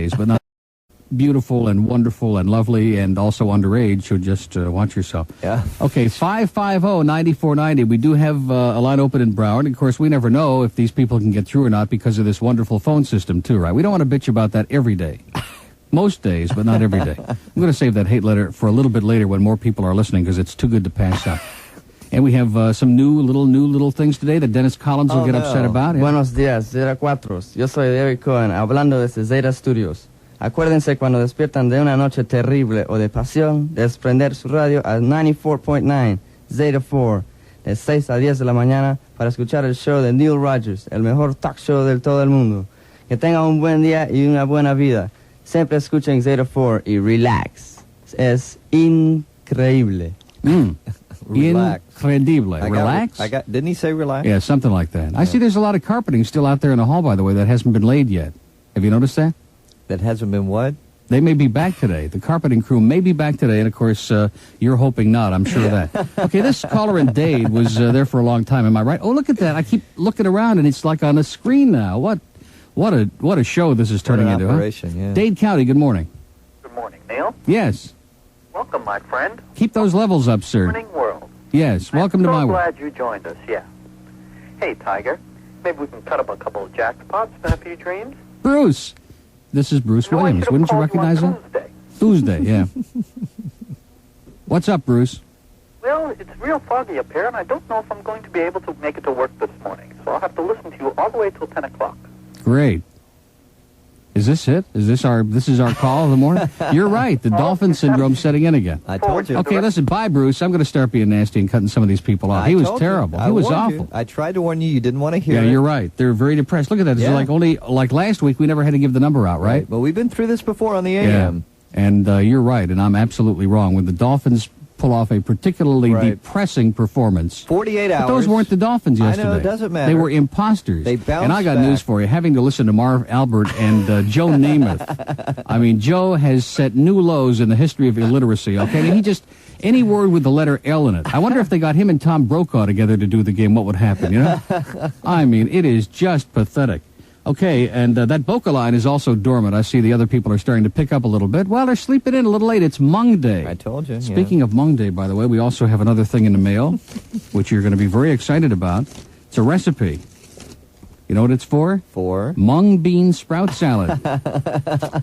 days, but not beautiful and wonderful and lovely and also underage, so just watch yourself. Yeah. Okay, 550-9490. We do have a line open in Broward. Of course, we never know if these people can get through or not because of this wonderful phone system, too, right? We don't want to bitch about that every day. Most days, but not every day. I'm going to save that hate letter for a little bit later when more people are listening because it's too good to pass up. And we have some new little things today that Dennis Collins will get upset about. Yeah. Buenos días, Zeta Cuatros. Yo soy David Cohen, hablando desde Zeta Studios. Acuérdense cuando despiertan de una noche terrible o de pasión, desprender su radio a 94.9 Zeta 4 de 6 a 10 de la mañana para escuchar el show de Neil Rogers, el mejor talk show de todo el mundo. Que tengan un buen día y una buena vida. Siempre escuchen Zeta 4 y relax. Es increíble. Relax. Incredible. Relax? Didn't he say relax? Yeah, something like that. I see there's a lot of carpeting still out there in the hall, by the way, that hasn't been laid yet. Have you noticed that? That hasn't been what? They may be back today. The carpeting crew may be back today, and of course, you're hoping not. I'm sure of that. Okay, this caller in Dade was there for a long time. Am I right? Oh, look at that! I keep looking around, and it's like on the screen now. What a show this is turning into. Operation, huh? Yeah. Dade County. Good morning. Good morning, Neil. Yes. Welcome, my friend. Keep those levels up, sir. Morning world. Yes. Welcome to my world. world. I'm so glad you joined us. Yeah. Hey, Tiger. Maybe we can cut up a couple of jackpots, spin a few dreams. Bruce. This is Bruce No, Williams. Wouldn't you recognize him? Tuesday, yeah. What's up, Bruce? Well, it's real foggy up here, and I don't know if I'm going to be able to make it to work this morning, so I'll have to listen to you all the way till 10 o'clock. Great. Is this it? Is this our call of the morning? You're right. The Dolphin syndrome's setting in again. I told you. Okay, listen, bye, Bruce. I'm going to start being nasty and cutting some of these people off. He was terrible. He was awful. I tried to warn you. You didn't want to hear it. Yeah, you're right. They're very depressed. Look at that. It's like last week, we never had to give the number out, right? But we've been through this before on the AM. Yeah. And you're right, and I'm absolutely wrong. When the Dolphins pull off a particularly depressing performance. 48 hours. But those weren't the Dolphins yesterday. I know, it doesn't matter. They were imposters. They bounced And I got back. news for you. Having to listen to Marv Albert and Joe Namath. I mean, Joe has set new lows in the history of illiteracy, okay? I mean, he just, any word with the letter L in it. I wonder if they got him and Tom Brokaw together to do the game, what would happen, you know? I mean, it is just pathetic. Okay, and that Boca line is also dormant. I see the other people are starting to pick up a little bit. Well, they're sleeping in a little late. It's Hmong Day. I told you. Speaking of Hmong Day, by the way, we also have another thing in the mail, which you're going to be very excited about. It's a recipe. You know what it's for? For? Mung bean sprout salad,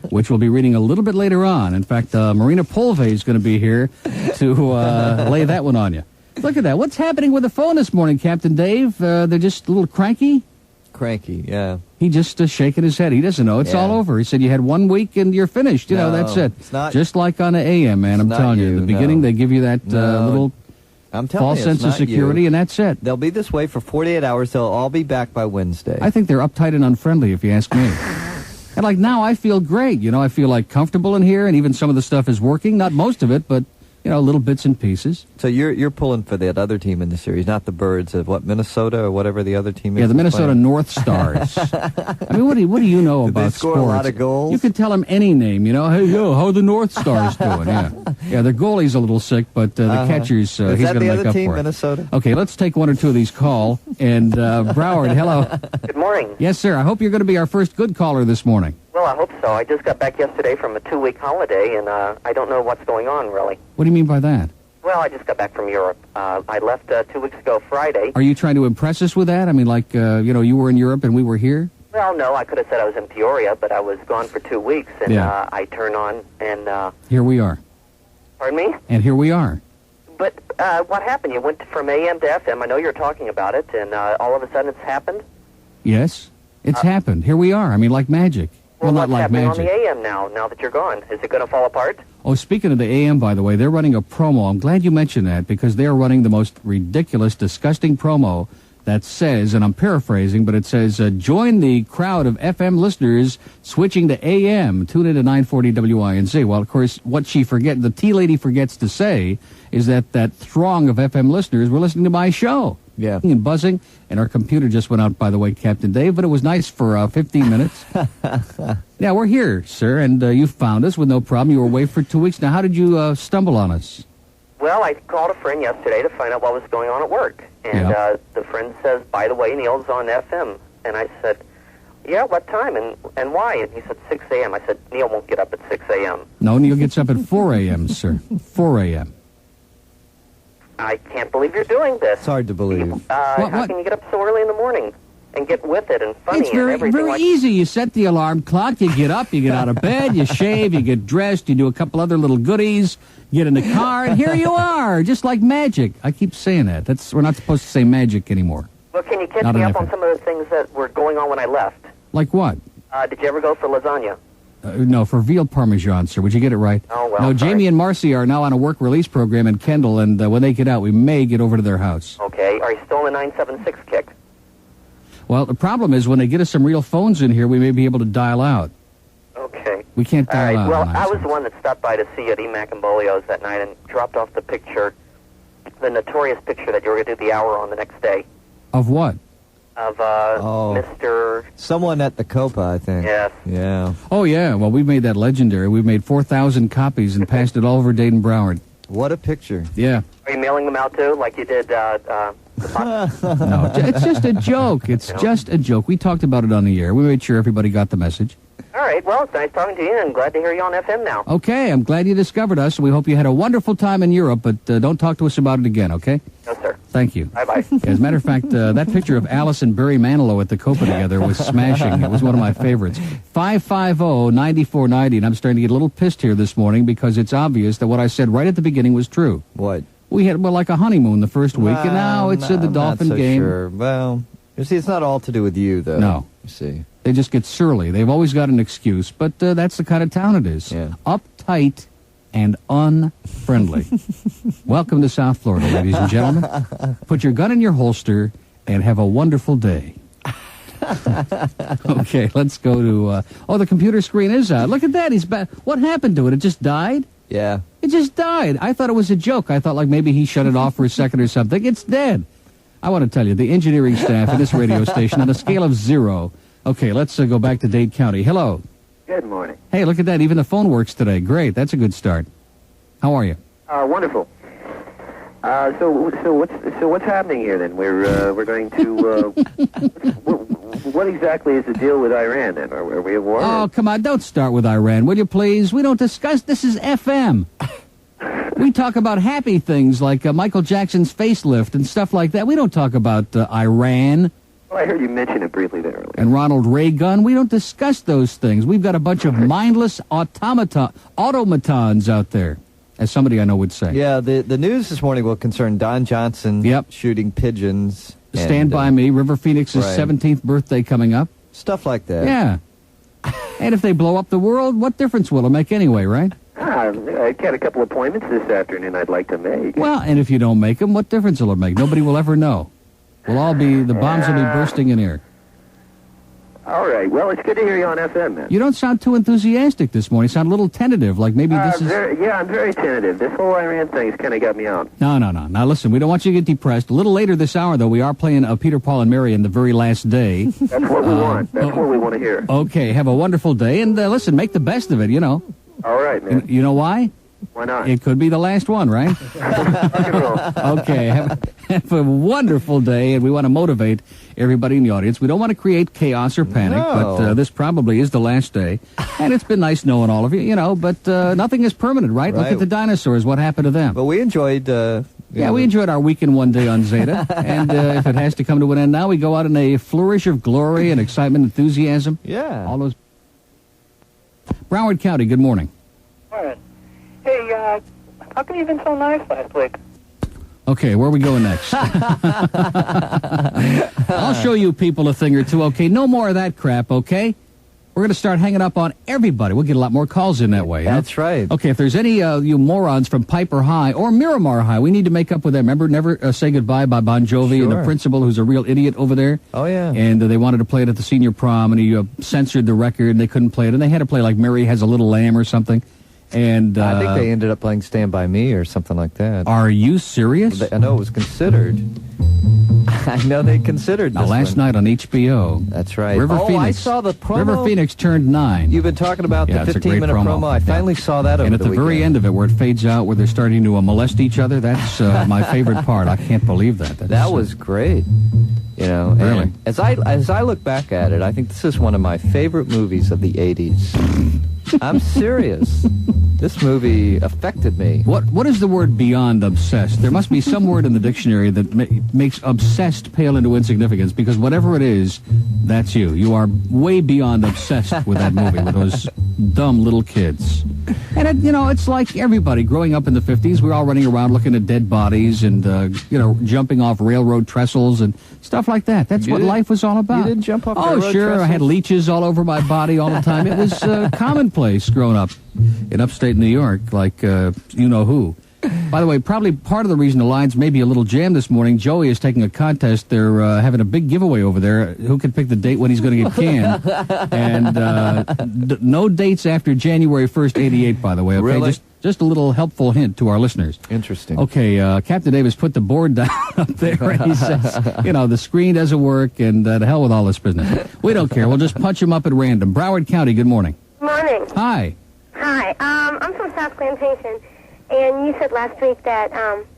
which we'll be reading a little bit later on. In fact, Marina Polve is going to be here to lay that one on you. Look at that. What's happening with the phone this morning, Captain Dave? They're just a little cranky? Cranky, yeah. He just shaking his head. He doesn't know. It's all over. He said you had 1 week and you're finished. You know, that's it. It's not, just like on the AM, man. I'm telling you. In the beginning, they give you that little false sense of security, and that's it. They'll be this way for 48 hours. They'll all be back by Wednesday. I think they're uptight and unfriendly, if you ask me. And like now, I feel great. You know, I feel like comfortable in here, and even some of the stuff is working. Not most of it, but you know, little bits and pieces. So you're pulling for that other team in the series, not the Birds of what, Minnesota or whatever the other team is. Yeah, the Minnesota North Stars. I mean, what do you know about they score sports? A lot of goals? You could tell them any name. You know, hey, yo, how are the North Stars doing? Yeah, their goalie's a little sick, but the catcher's he's going to make up for it. Is that the other team, Minnesota? Okay, let's take one or two of these call. And Broward, hello. Good morning. Yes, sir. I hope you're going to be our first good caller this morning. Well, I hope so. I just got back yesterday from a 2-week holiday, and I don't know what's going on, really. What do you mean by that? Well, I just got back from Europe. I left 2 weeks ago Friday. Are you trying to impress us with that? I mean, like, you know, you were in Europe and we were here? Well, no, I could have said I was in Peoria, but I was gone for 2 weeks, and I turn on, and... here we are. Pardon me? And here we are. But what happened? You went from AM to FM. I know you're talking about it, and all of a sudden it's happened? Yes, it's happened. Here we are. I mean, like magic. Well, not what's like happening magic. on the AM now that you're gone? Is it going to fall apart? Oh, speaking of the AM, by the way, they're running a promo. I'm glad you mentioned that because they're running the most ridiculous, disgusting promo that says, and I'm paraphrasing, but it says, join the crowd of FM listeners switching to AM. Tune in to 940 WINZ. Well, of course, what the tea lady forgets to say is that throng of FM listeners were listening to my show. Yeah. And buzzing, and our computer just went out, by the way, Captain Dave, but it was nice for 15 minutes. Yeah, we're here, sir, and you found us with no problem. You were away for 2 weeks. Now, how did you stumble on us? Well, I called a friend yesterday to find out what was going on at work, and the friend says, by the way, Neil's on FM. And I said, yeah, what time and why? And he said 6 a.m. I said, Neil won't get up at 6 a.m. No, Neil gets up at 4 a.m., sir. 4 a.m. I can't believe you're doing this. It's hard to believe. How can you get up so early in the morning and get with it and funny It's very, and everything? very easy. You set the alarm clock, you get up, you get out of bed, you shave, you get dressed, you do a couple other little goodies, get in the car, and here you are, just like magic. I keep saying that. We're not supposed to say magic anymore. Well, can you catch Not me an up on effort. some of the things that were going on when I left? Like what? Did you ever go for lasagna? No, for veal parmesan, sir. Would you get it right? Oh, well, No, Jamie sorry. and Marcy are now on a work release program in Kendall, and when they get out, we may get over to their house. Okay. Are you still on the 976 kick? Well, the problem is when they get us some real phones in here, we may be able to dial out. Okay. We can't All dial right. out. Well, on I was 976. the one that stopped by to see you at Emac and Bolio's that night and dropped off the picture, the notorious picture that you were going to do the hour on the next day Of what? of Oh. Mr. Someone at the Copa, I think. Yes. Yeah. Oh, yeah. Well, we made that legendary. We made 4,000 copies and passed it all over Dayton Broward. What a picture. Yeah. Are you mailing them out too, like you did? No, it's just a joke. It's just a joke. We talked about it on the air. We made sure everybody got the message. All right. Well, it's nice talking to you, and glad to hear you on FM now. Okay, I'm glad you discovered us. We hope you had a wonderful time in Europe, but don't talk to us about it again, okay? No, sir. Thank you. Bye-bye. As a matter of fact, that picture of Alice and Barry Manilow at the Copa together was smashing. It was one of my favorites. 550-9490, and I'm starting to get a little pissed here this morning because it's obvious that what I said right at the beginning was true. What? We had, like a honeymoon the first week, and now it's the Dolphin not so game. Sure. Well, you see, it's not all to do with you, though. No. You see. They just get surly. They've always got an excuse, but that's the kind of town it is. Yeah. Uptight and unfriendly. Welcome to South Florida, ladies and gentlemen. Put your gun in your holster and have a wonderful day. Okay, let's go to... the computer screen is out. Look at that. He's back. What happened to it? It just died? Yeah. It just died. I thought it was a joke. I thought like maybe he shut it off for a second or something. It's dead. I want to tell you, the engineering staff at this radio station, on a scale of 0... Okay, let's go back to Dade County. Hello. Good morning. Hey, look at that. Even the phone works today. Great. That's a good start. How are you? Wonderful. So what's happening here then? We're going to. What exactly is the deal with Iran then? Are we at war? Oh, come on. Don't start with Iran, will you please? We don't discuss. This is FM. We talk about happy things like Michael Jackson's facelift and stuff like that. We don't talk about Iran. Well, I heard you mention it briefly there earlier. And Ronald Reagan. We don't discuss those things. We've got a bunch of mindless automatons out there, as somebody I know would say. Yeah, the news this morning will concern Don Johnson shooting pigeons. Stand by me. River Phoenix's right. 17th birthday coming up. Stuff like that. Yeah. And if they blow up the world, what difference will it make anyway, right? I got a couple appointments this afternoon I'd like to make. Well, and if you don't make them, what difference will it make? Nobody will ever know. The bombs will be bursting in air. All right. Well, it's good to hear you on FM, man. You don't sound too enthusiastic this morning. You sound a little tentative, like maybe this is... I'm very tentative. This whole Iran thing's kind of got me out. No. Now, listen, we don't want you to get depressed. A little later this hour, though, we are playing Peter, Paul, and Mary in the very last day. That's what we want. That's what we want to hear. Okay, have a wonderful day, and listen, make the best of it, you know. All right, man. You know why? Why not? It could be the last one, right? Rock and roll. Okay, have a wonderful day, and we want to motivate everybody in the audience. We don't want to create chaos or panic, but this probably is the last day. And it's been nice knowing all of you, you know, but nothing is permanent, right? Look at the dinosaurs. What happened to them? But we enjoyed... we enjoyed our weekend one day on Zeta, and if it has to come to an end now, we go out in a flourish of glory and excitement, enthusiasm. Yeah. All those... Broward County, good morning. Morning. Hey, how come you've been so nice last week? Okay, where are we going next? I'll show you people a thing or two, okay? No more of that crap, okay? We're going to start hanging up on everybody. We'll get a lot more calls in that way. That's right. Okay, if there's any you morons from Piper High or Miramar High, we need to make up with them. Remember Never Say Goodbye by Bon Jovi and the Sure. principal who's a real idiot over there? Oh, yeah. And they wanted to play it at the senior prom, and he censored the record, and they couldn't play it. And they had to play like Mary Has a Little Lamb or something. And I think they ended up playing Stand By Me or something like that. Are you serious? I know it was considered. I know they considered Now, this last one. night on HBO. That's right. River Phoenix. I saw the promo. River Phoenix turned 9. You've been talking about Yeah, the it's a great 15-minute promo. I finally saw that over And at the very weekend. end of it, where it fades out, where they're starting to molest each other, that's my favorite part. I can't believe that. That was great. You know, Really? and as I look back at it, I think this is one of my favorite movies of the 80s. I'm serious. This movie affected me. What is the word beyond obsessed? There must be some word in the dictionary that makes obsessed pale into insignificance, because whatever it is, that's you. You are way beyond obsessed with that movie, with those dumb little kids. And, it's like everybody growing up in the 50s, we were all running around looking at dead bodies and, jumping off railroad trestles and stuff like that. That's what life was all about. You didn't jump off Oh, railroad sure. trestles? I had leeches all over my body all the time. It was commonplace growing up in upstate New York, like you-know-who. By the way, probably part of the reason the lines may be a little jammed this morning, Joey is taking a contest. They're having a big giveaway over there. Who can pick the date when he's going to get canned? And no dates after January 1st, 88, by the way. Okay? Really? Just a little helpful hint to our listeners. Interesting. Okay, Captain Davis put the board down up there, and he says, the screen doesn't work, and to hell with all this business. We don't care. We'll just punch him up at random. Broward County, good morning. Morning. Hi. Hi. I'm from South Plantation, and you said last week that,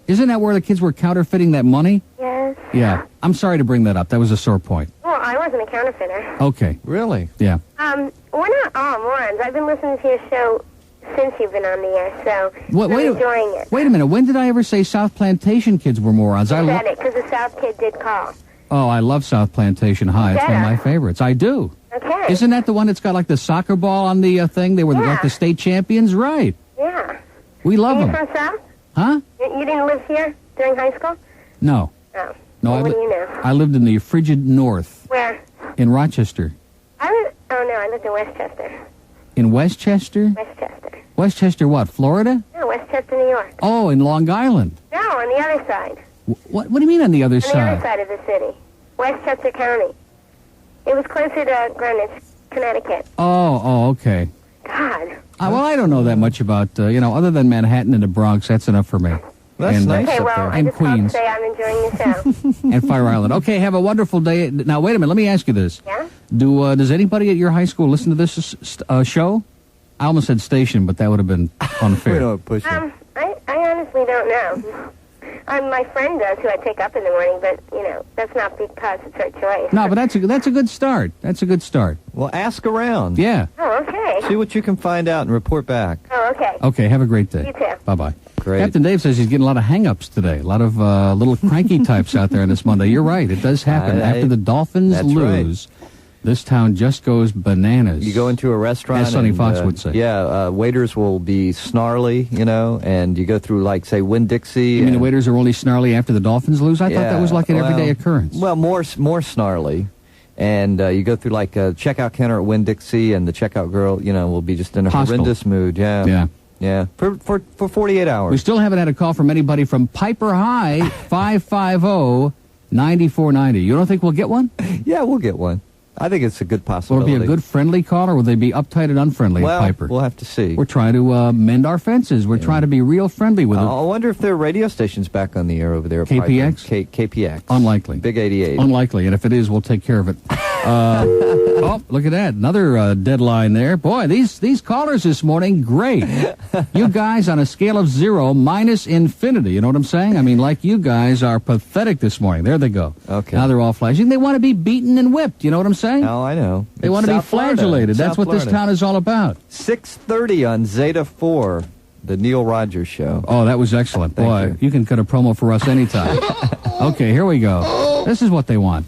Isn't that where the kids were counterfeiting that money? yes. Yeah. I'm sorry to bring that up. That was a sore point. Well, I wasn't a counterfeiter. Okay. Really? Yeah. We're not all morons. I've been listening to your show since you've been on the air, so Wait I'm enjoying it. Wait a minute. When did I ever say South Plantation kids were morons? You said it, because the South kid did call. Oh, I love South Plantation High. It's one of my favorites. I do. Okay. Isn't that the one that's got like the soccer ball on the thing? They were like the state champions? Right. Yeah. We love Are you them. from South? Huh? You didn't live here during high school? No. Oh. No, Well, what do you know? I lived in the frigid north Where? in Rochester. I lived in Westchester. In Westchester? Westchester. Westchester what, Florida? No, Westchester, New York. Oh, in Long Island. No, on the other side. What do you mean on the other On the other side? side of the city. Westchester County. It was closer to Greenwich, Connecticut. Oh, okay. God. Well, I don't know that much about, other than Manhattan and the Bronx, that's enough for me. That's and, nice Okay, up well, there. I And just called to Queens. say I'm enjoying the show. And Fire Island. Okay, have a wonderful day. Now, wait a minute. Let me ask you this. Yeah? Does anybody at your high school listen to this show? I almost said station, but that would have been We unfair. don't push it. I honestly don't know. My friend does, who I take up in the morning, but, that's not because it's her choice. No, but that's a good start. That's a good start. Well, ask around. Yeah. Oh, okay. See what you can find out and report back. Oh, okay. Okay, have a great day. You too. Bye-bye. Great. Captain Dave says he's getting a lot of hang-ups today. A lot of little cranky types out there on this Monday. You're right. It does happen. After the Dolphins that's lose, this town just goes bananas. You go into a restaurant, As Sonny and, Fox would say. Yeah, waiters will be snarly, and you go through, like, say, Winn-Dixie. You mean the waiters are only snarly after the Dolphins lose? I thought that was like an everyday occurrence. Well, more snarly. And you go through, like, a checkout counter at Winn-Dixie, and the checkout girl, will be just in a Hostile. horrendous mood. Yeah. Yeah. Yeah. For 48 hours. We still haven't had a call from anybody from Piper High, 550-9490. You don't think we'll get one? Yeah, we'll get one. I think it's a good Will it possibility. be a good friendly call, or will they be uptight and unfriendly well, at Piper? we'll have to see. We're trying to mend our fences. We're trying to be real friendly with I wonder if their radio station's back on the air over there at KPX? Piper. KPX. Unlikely. Big 88. Unlikely, and if it is, we'll take care of it. Oh, look at that. Another deadline there. Boy, these callers this morning, great. You guys on a scale of 0 minus infinity. You know what I'm saying? I mean, like you guys are pathetic this morning. There they go. Okay. Now they're all flashing. They want to be beaten and whipped. You know what I'm saying? Oh, I know. They It's want to be South Florida. flagellated. That's South what this Florida. town is all about. 6:30 on Zeta 4, the Neil Rogers Show. Oh, that was excellent. Thank Boy, you can cut a promo for us anytime. Okay, here we go. This is what they want.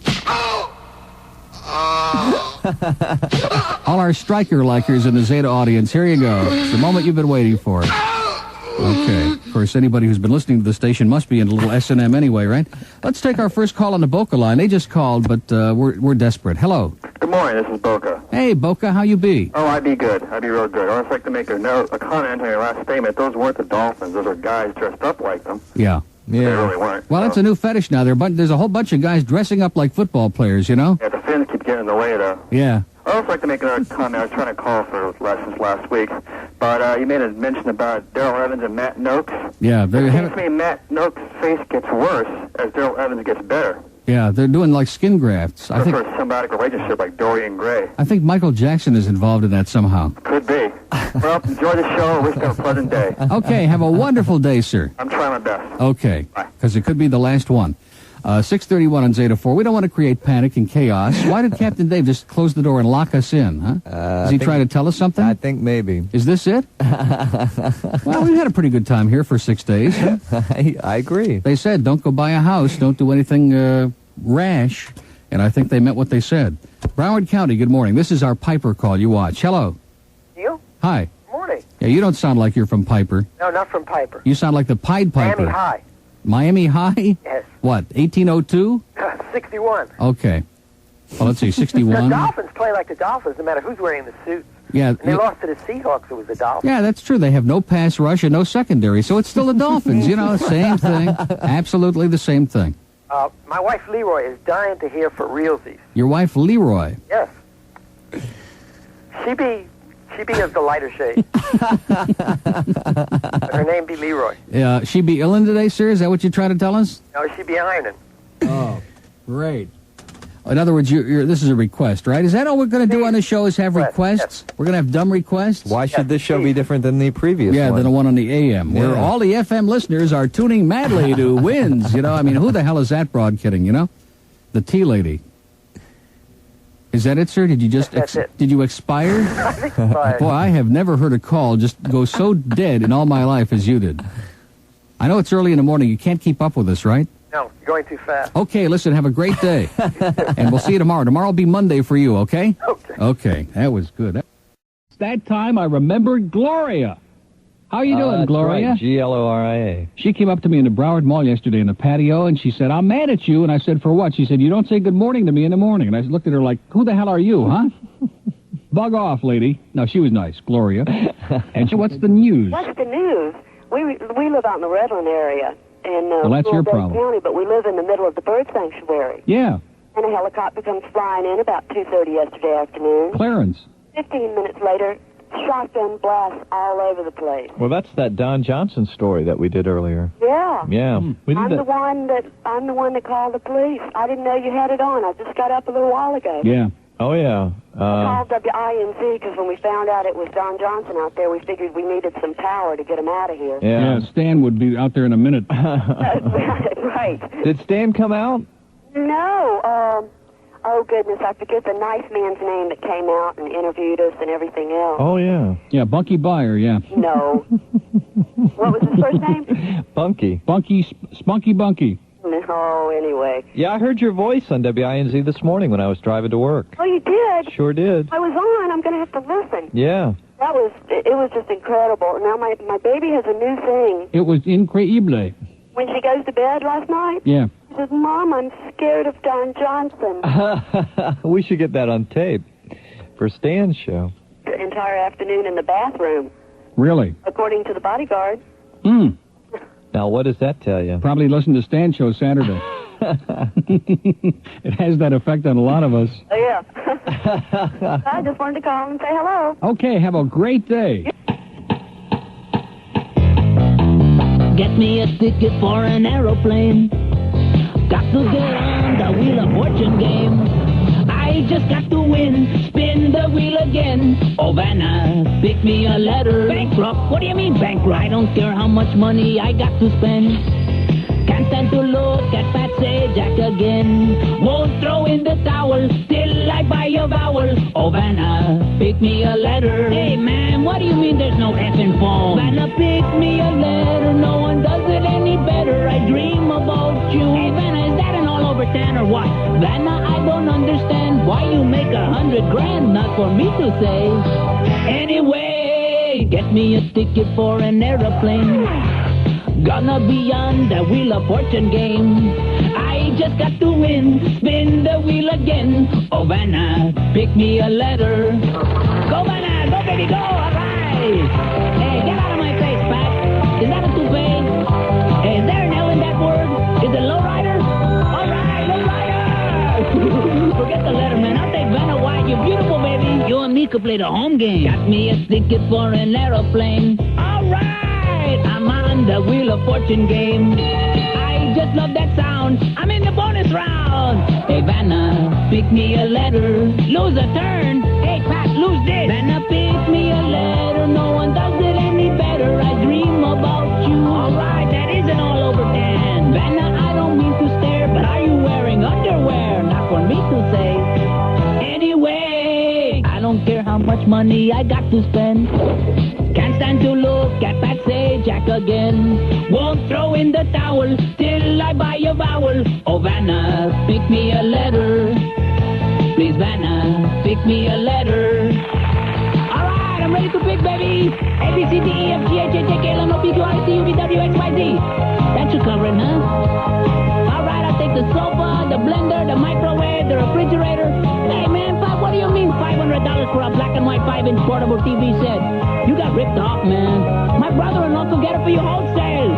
All our striker likers in the Zeta audience, here you go. It's the moment you've been waiting for. Okay. Of course, anybody who's been listening to the station must be in a little S&M anyway, right? Let's take our first call on the Boca line. They just called, but we're desperate. Hello. Good morning, this is Boca. Hey, Boca, how you be? Oh, I'd be good. I'd be real good. I'd just like to make a comment on your last statement. Those weren't the Dolphins. Those are guys dressed up like them. Yeah. They really weren't. Well, that's a new fetish now. There's a whole bunch of guys dressing up like football players, you know? Yeah, the Finns keep getting in the way, though. Yeah. I'd also like to make another comment. I was trying to call for lessons last week, but you made a mention about Daryl Evans and Matt Noakes. Yeah. It seems to me Matt Noakes' face gets worse as Daryl Evans gets better. Yeah, they're doing like skin grafts. I For think a symbiotic relationship like Dorian Gray. I think Michael Jackson is involved in that somehow. Could be. Well, enjoy the show. Wish you a pleasant day. Okay, have a wonderful day, sir. I'm trying my best. Okay, Bye. because it could be the last one. 6:31 on Zeta 4. We don't want to create panic and chaos. Why did Captain Dave just close the door and lock us in, huh? Is he trying to tell us something? I think maybe. Is this it? Well, we've had a pretty good time here for 6 days. Huh? I agree. They said, don't go buy a house, don't do anything rash, and I think they meant what they said. Broward County, good morning. This is our Piper call. You watch. Hello. You? Hi. Morning. Yeah, you don't sound like you're from Piper. No, not from Piper. You sound like the Pied Piper. Miami High. Miami High? Yes. What, 1802? 61. Okay. Well, let's see, The 61. Dolphins play like the Dolphins, no matter who's wearing the suits. Yeah, And they lost to the Seahawks. It was the Dolphins. yeah, that's true. They have no pass rush and no secondary, so it's still the Dolphins. You know, same thing. Absolutely the same thing. My wife Leroy is dying to hear for realsies. Your wife, Leroy. Yes. She be of the lighter shade. But her name be Leroy. She be illin today, sir? Is that what you're trying to tell us? No, she be ironing. Oh, great. In other words, this is a request, right? Is that all we're going to do on the show is have requests? We're going to have dumb requests? Why should this show be different than the previous Yeah, one? than the one on the AM, where Yeah. all the FM listeners are tuning madly to WINZ. You know, I mean, who the hell is that broad kidding, you know? The tea lady. Is that it, sir? Did you just That's it. Did you expire? I think five. Boy, I have never heard a call just go so dead in all my life as you did. I know it's early in the morning. You can't keep up with us, right? No, you're going too fast. Okay, listen, have a great day. And we'll see you tomorrow. Tomorrow will be Monday for you, okay? Okay. Okay, that was good. It's that time I remembered Gloria. How you doing, That's Gloria? Right, Gloria. She came up to me in the Broward Mall yesterday in the patio, and she said, I'm mad at you. And I said, for what? She said, you don't say good morning to me in the morning. And I looked at her like, who the hell are you, huh? Bug off, lady. No, she was nice, Gloria. And what's the news? What's the news? We live out in the Redland area. And, Well, that's your Dade problem. County, but we live in the middle of the bird sanctuary. Yeah, And a helicopter comes flying in about 2:30 yesterday afternoon. Clarence. 15 minutes later, shotgun blasts all over the place. Well, that's that Don Johnson story that we did earlier. Yeah. Yeah, we did I'm that. the one that called the police. I didn't know you had it on. I just got up a little while ago. Yeah. Oh yeah. I called WINZ because when we found out it was Don Johnson out there, we figured we needed some power to get him out of here. Yeah. Stan would be out there in a minute. Right. Did Stan come out? No. Oh, goodness, I forget the nice man's name that came out and interviewed us and everything else. Oh yeah. Yeah, Bunky Byer, yeah. No. What was his first name? Bunky. Spunky Bunky. No, anyway. Yeah, I heard your voice on WINZ this morning when I was driving to work. Oh, you did? Sure did. I was on. I'm going to have to listen. Yeah. It was just incredible. Now, my baby has a new thing. It was incredible. When she goes to bed last night, Yeah. she says, Mom, I'm scared of Don Johnson. We should get that on tape for Stan's show. The entire afternoon in the bathroom, Really? according to the bodyguard. Now, what does that tell you? Probably listened to Stan show Saturday. It has that effect on a lot of us. Oh, yeah. I just wanted to call and say hello. Okay, have a great day. Get me a ticket for an aeroplane. Got to get on the Wheel of Fortune game. I just got to win, spin the wheel again. Oh, Vanna, pick me a letter. Bankrupt? What do you mean bankrupt? I don't care how much money I got to spend. Can't stand to look at Pat Sajak again. Won't throw in the towel, still I buy a vowel. Oh, Vanna, pick me a letter. Hey, man, what do you mean there's no effing phone? Vanna, pick me a letter, no one does it any better. I dream about you. Hey, Vanna, is that an all over 10 or what? Vanna, I don't understand why you make 100 grand, not for me to say. Anyway, get me a ticket for an aeroplane. Gonna be on the Wheel of Fortune game. I just got to win, spin the wheel again. Oh, Vanna, pick me a letter. Go, Vanna, go, baby, go, all right. Hey, get out of my face, Pat. Is that a toupee? Is there an L in that word? Is it lowrider? All right, lowrider. Forget the letter, man. I'll take Vanna White. You're beautiful, baby. You and me could play the home game. Got me a ticket for an aeroplane. All right. I'm on the Wheel of Fortune game. I just love that sound. I'm in the bonus round. Hey, Vanna, pick me a letter. Lose a turn. Hey, Pat, lose this. Vanna, pick me a letter. No one does it any better. I dream about you. All right, that isn't all over 10. Vanna, I don't mean to stare, but are you money I got to spend. Can't stand to look at that say Jack again. Won't throw in the towel till I buy a vowel. Oh, Vanna, pick me a letter. Please, Vanna, pick me a letter. All right, I'm ready to pick, baby. A, B, C, D, E, F, G, H, I, J, K, L, M, N, O, P, Q, R, S, T, U, V, W, X, Y, Z. That should cover it, huh? All right, I'll take the sofa, the blender, the microwave, the refrigerator. Hey, man, what do you mean $500 for a black and white 5-inch portable TV set? You got ripped off, man. My brother-in-law could get it for you wholesale.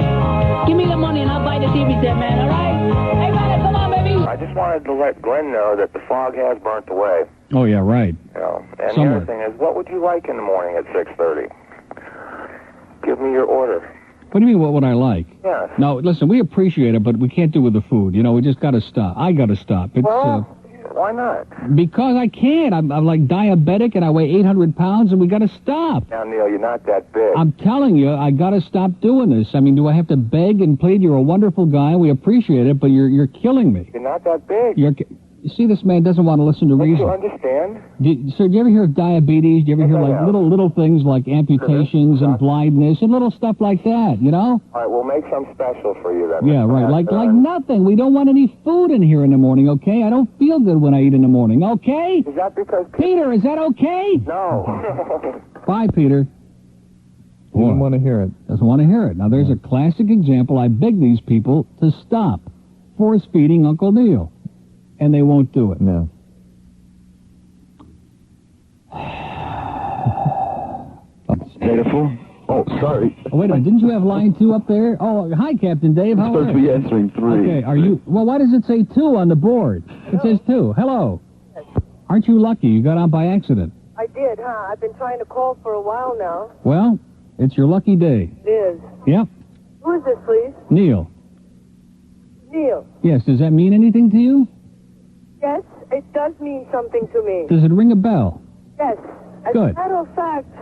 Give me the money and I'll buy the TV set, man, all right? Hey, man, come on, baby. I just wanted to let Glenn know that the fog has burnt away. Oh, yeah, right. You know, and Somewhere. the other thing is, what would you like in the morning at 6:30? Give me your order. What do you mean, what would I like? Yes. No, listen, we appreciate it, but we can't do with the food. You know, we just got to stop. I got to stop. It's, Why not? because I can't. I'm like diabetic, and I weigh 800 pounds, and we got to stop. Now, Neil, you're not that big. I'm telling you, I got to stop doing this. I mean, do I have to beg and plead? You're a wonderful guy. We appreciate it, but you're killing me. You're not that big. You see, this man doesn't want to listen to Don't reason. you understand? Sir, do you ever hear of diabetes? Do you ever hear like little things like amputations and blindness and little stuff like that, you know? All right, we'll make some special for you then. Yeah, right. Like nothing. We don't want any food in here in the morning, okay? I don't feel good when I eat in the morning, okay? Is that because... Peter, is that okay? No. Bye, Peter. He doesn't want to hear it. Doesn't want to hear it. Now, there's a classic example. I beg these people to stop force-feeding Uncle Neil. And they won't do it. No. Beautiful. Oh, sorry. Oh, wait a minute. Didn't you have line 2 up there? Oh, hi, Captain Dave. How supposed are to you? be answering 3. Okay, are you... Well, why does it say 2 on the board? It says 2. Hello. Aren't you lucky? You got on by accident. I did, huh? I've been trying to call for a while now. Well, it's your lucky day. It is. Yep. Who is this, please? Neil. Neil. Yes, does that mean anything to you? Yes, it does mean something to me. Does it ring a bell? Yes. As Good. a matter of fact,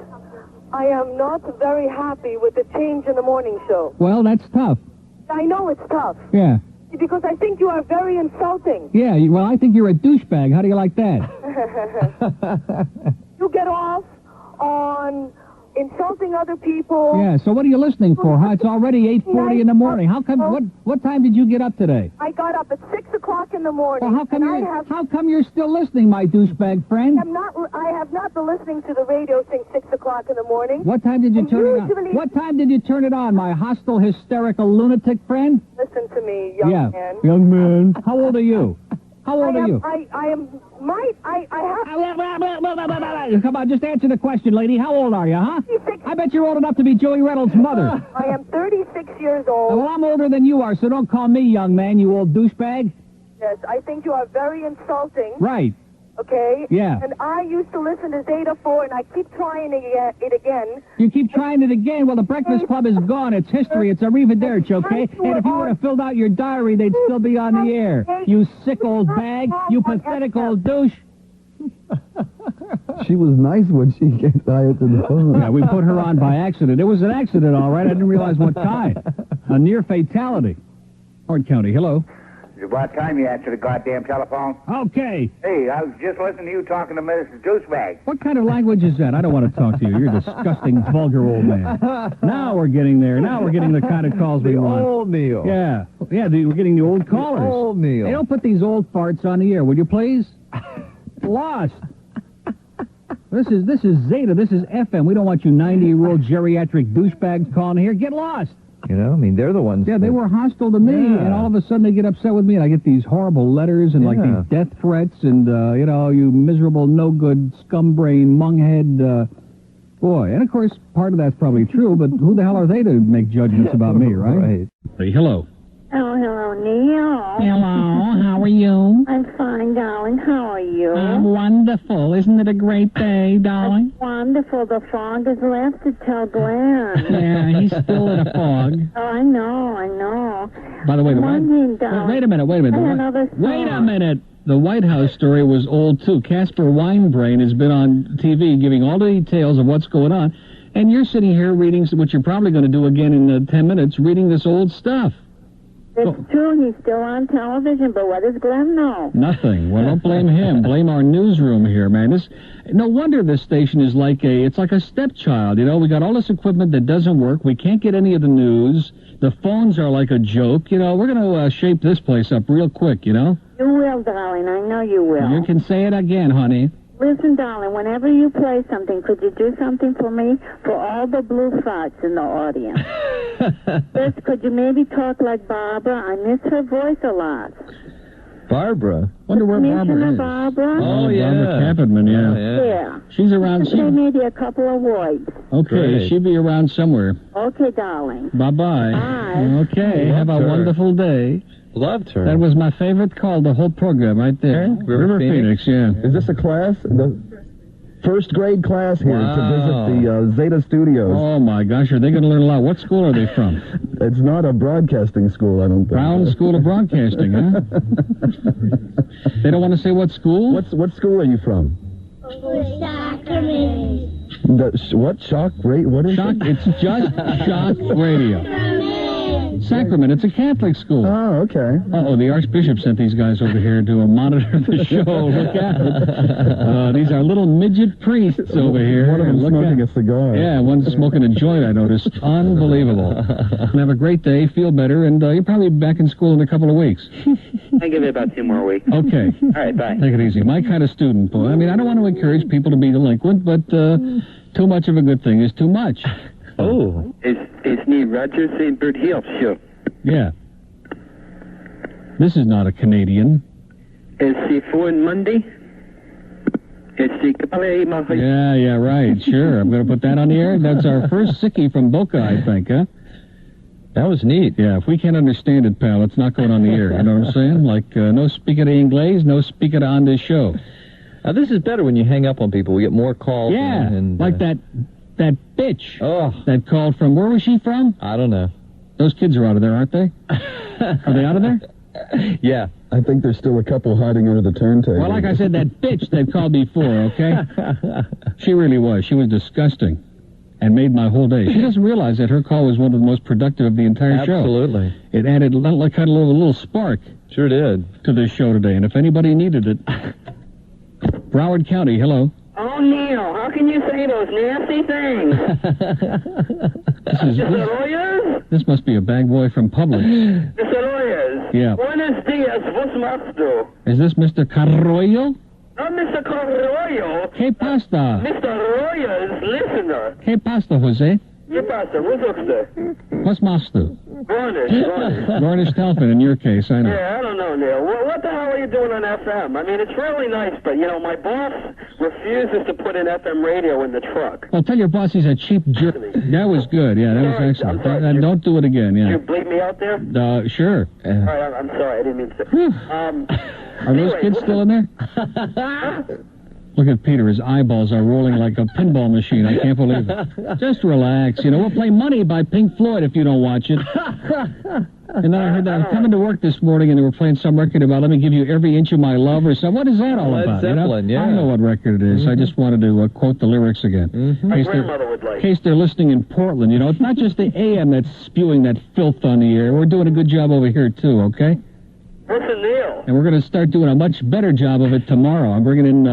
I am not very happy with the change in the morning show. Well, that's tough. I know it's tough. Yeah. Because I think you are very insulting. Yeah, well, I think you're a douchebag. How do you like that? You get off on insulting other people. Yeah, so what are you listening for, huh? It's already 8:40 in the morning. How come, what time did you get up today? I got up at 6 o'clock in the morning. Well, how come you're still listening, my douchebag friend? I have not been listening to the radio since 6 o'clock in the morning. What time did you turn it on? What time did you turn it on, my hostile, hysterical lunatic friend? Listen to me, young man. Young man. How old are you? How old are you? I have... Come on, just answer the question, lady. How old are you, huh? I bet you're old enough to be Joey Reynolds' mother. I am 36 years old. Well, I'm older than you are, so don't call me young man, you old douchebag. Yes, I think you are very insulting. Right. Okay? Yeah. And I used to listen to Zeta 4, and I keep trying it again. You keep trying it again? Well, the Breakfast Club is gone. It's history. It's arrivederci, okay? And if you would have filled out your diary, they'd still be on the air. You sick old bag. You pathetic old douche. She was nice when she answered the phone. Yeah, we put her on by accident. It was an accident, all right. I didn't realize what kind. A near fatality. Horn County, hello. It's about time you answered the goddamn telephone. Okay. Hey, I was just listening to you talking to Mr. Douchebag. What kind of language is that? I don't want to talk to you. You're a disgusting, vulgar old man. Now we're getting there. Now we're getting the kind of calls we want. Old Neil. Yeah. Yeah, we're getting the old callers. Old Neil. Hey, don't put these old farts on the air, would you please? Lost. This is Zeta. This is FM. We don't want you 90-year-old geriatric douchebags calling here. Get lost. You know, I mean, they're the ones. Yeah, they were hostile to me, and all of a sudden they get upset with me, and I get these horrible letters and like these death threats, and you know, you miserable, no-good, scumbrain, munghead, boy. And of course, part of that's probably true, but who the hell are they to make judgments about me, right? Hey, hello. Oh, hello, Neil. Hello, how are you? I'm fine, darling. How are you? I'm wonderful. Isn't it a great day, darling? It's wonderful. The fog has left to tell Glenn. Yeah, he's still in a fog. Oh, I know. By the way, wait a minute. Wait a minute. The White House story was old, too. Casper Weinbrain has been on TV giving all the details of what's going on, and you're sitting here reading, which you're probably going to do again in 10 minutes, reading this old stuff. It's true, he's still on television, but what does Glenn know? Nothing. Well, don't blame him. Blame our newsroom here, man. No wonder this station is it's like a stepchild. You know, we got all this equipment that doesn't work. We can't get any of the news. The phones are like a joke. You know, we're going to shape this place up real quick, you know? You will, darling. I know you will. You can say it again, honey. Listen, darling, whenever you play something, could you do something for me? For all the blue farts in the audience. First, could you maybe talk like Barbara? I miss her voice a lot. Barbara? Wonder where Barbara Commissioner is. Barbara? Oh, yeah. Barbara Kappenman, yeah. Yeah. She's around. Say maybe a couple of words. Okay, Great. she'll be around somewhere. Okay, darling. Bye-bye. Bye. Okay, have a wonderful day. Loved her. That was my favorite call, the whole program right there. River Phoenix, yeah. Is this a class? The first grade class here Wow. to visit the Zeta Studios. Oh, my gosh, are they going to learn a lot? What school are they from? It's not a broadcasting school, I don't think. Brown School of Broadcasting, huh? They don't want to say what school? What school are you from? What? Shock Radio? What is Shock? it? It's just Shock Radio. Sacrament. It's a Catholic school. Oh, okay. Uh-oh, the Archbishop sent these guys over here to monitor the show. Look out. These are little midget priests over here. One of them smoking a cigar. Yeah, one's smoking a joint, I noticed. Unbelievable. Have a great day, feel better, and you're probably back in school in a couple of weeks. I give it about 2 more weeks. Okay. All right, bye. Take it easy. My kind of student, boy. I mean, I don't want to encourage people to be delinquent, but too much of a good thing is too much. Oh. It's Neil Rogers St. Bert Hill show. Yeah. This is not a Canadian. It's the phone Monday. It's the Yeah, right. Sure. I'm going to put that on the air. That's our first sickie from Boca, I think, huh? That was neat. Yeah, if we can't understand it, pal, it's not going on the air. You know what I'm saying? Like, no speaking de Inglés, no speaking on this show. Now, this is better when you hang up on people. We get more calls. Yeah, and like that bitch Oh. that called from, where was she from? I don't know. Those kids are out of there, aren't they? Are they out of there? Yeah. I think there's still a couple hiding under the turntable. Well, like I said, that bitch that called before, okay? She really was. She was disgusting and made my whole day. She doesn't realize that her call was one of the most productive of the entire show. Absolutely. It added like kind of a little spark. Sure did. To this show today, and if anybody needed it. Broward County, hello. Oh, Neil, how can you say those nasty things? Mr. Royers? This must be a bag boy from Publix. Mr. Royers? Yeah. Buenos dias, vos machst du? Is this Mr. Carroyo? Not Mr. Carroyo. Que pasta? Mr. Royers, listener. Que pasta, Jose? ¿Qué pasa? Wo suchst du? What's machst du? Garnish. Garnish Telfin, in your case, I know. Yeah, I don't know, Neil. What the hell are you doing on FM? I mean, it's really nice, but, you know, my boss refuses to put in FM radio in the truck. Well, tell your boss he's a cheap jerk. That was good. Yeah, that was excellent. Don't do it again, yeah. You bleep me out there? Sure. All right, I'm sorry. I didn't mean to. Are those kids still in there? Look at Peter. His eyeballs are rolling like a pinball machine. I can't believe it. Just relax. You know, we'll play Money by Pink Floyd if you don't watch it. And then I heard that. I was coming to work this morning and they were playing some record about Let Me Give You Every Inch of My Love or something. What is that all about? Led Zeppelin, I know what record it is. I just wanted to quote the lyrics again. My grandmother would like. In case they're listening in Portland, you know, it's not just the AM that's spewing that filth on the air. We're doing a good job over here, too, okay? Listen, Neil. And we're going to start doing a much better job of it tomorrow. I'm bringing in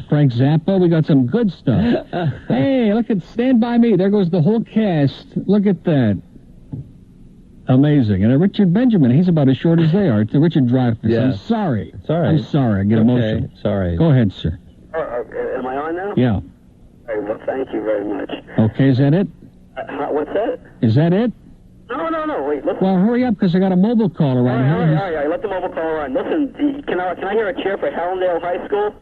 Frank Zappa. We got some good stuff. Hey, look at Stand By Me. There goes the whole cast. Look at that. Amazing. And Richard Benjamin, he's about as short as they are. To Richard Dreyfuss. Yeah. I'm sorry. It's all right. I'm sorry. I get emotional. Sorry. Go ahead, sir. Am I on now? Yeah. All right, well, thank you very much. Okay, is that it? What's that? Is that it? No, wait, listen. Well, hurry up, because I got a mobile call around here. All right, let the mobile call run. Listen, can I hear a cheer for Hallandale High School?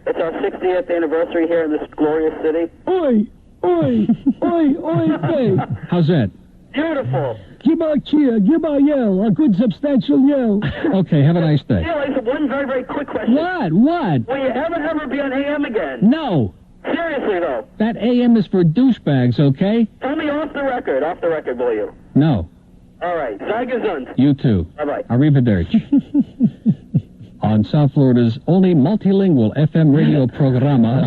It's our 60th anniversary here in this glorious city. Oi, oi, oi, oi, hey. How's that? Beautiful. Give a cheer, give a yell, a good substantial yell. Okay, have a nice day. Neil, I have one very, very quick question. What? Will you ever be on AM again? No. Seriously, though. That AM is for douchebags, okay? Tell me off the record, will you? No. All right, sei gesund. You too. Bye-bye. Arrivederci. On South Florida's only multilingual FM radio programa.